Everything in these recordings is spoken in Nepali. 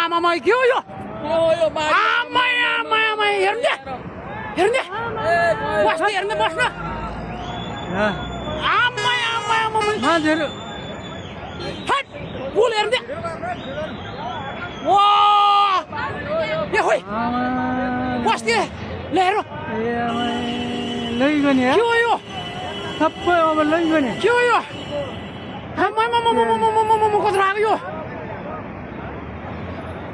आमा के हो यो आमा हेर्ने हेर्ने बस्ने हेर्ने बस्न आमा मान्छेहरू हट पुल हेर्ने वा यो खोइ बस्ने ले हेर लैगयो नि के हो यो सबै अब लैगयो नि के हो यो आमा कत्रो आएको यो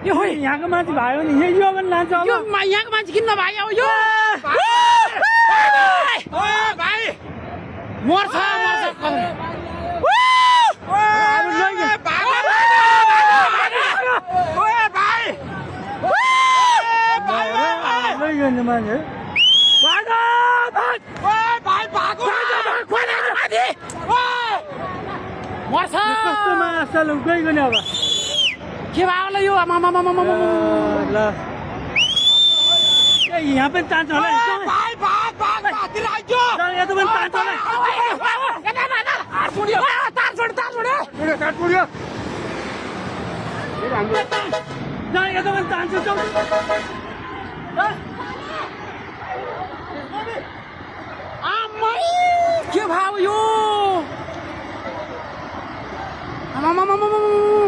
यो खोइ यहाँको मान्छे भयो नि यो पनि लान्छ अब यो यहाँको मान्छे किन नभए अब यो भाइ मर्छ लैगयो नि मान्छे मर्छ कस्तो माछा गइगयो नि अब के भयो होला यो आमा ल यहाँ पनि तान्छ होला यहाँ त पनि तान्छ होला यहाँ त पनि तान्छ के भाउ यो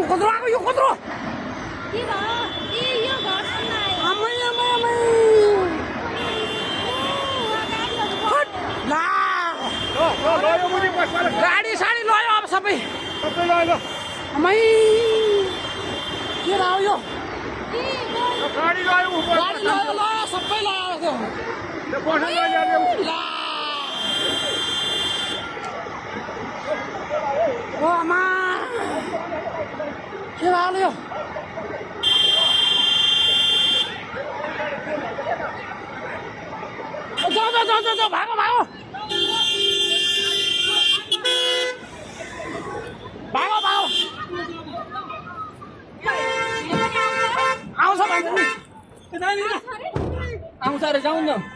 कत्रो आएको यो कत्रो गाडी साडी लयो अब सबै आमै के भयो यो गाडी लयो सबै लयो ओ आमा के भयो यो जाऊ भागो आउँछ भन्छ नि आउँछ अरे जाउँ न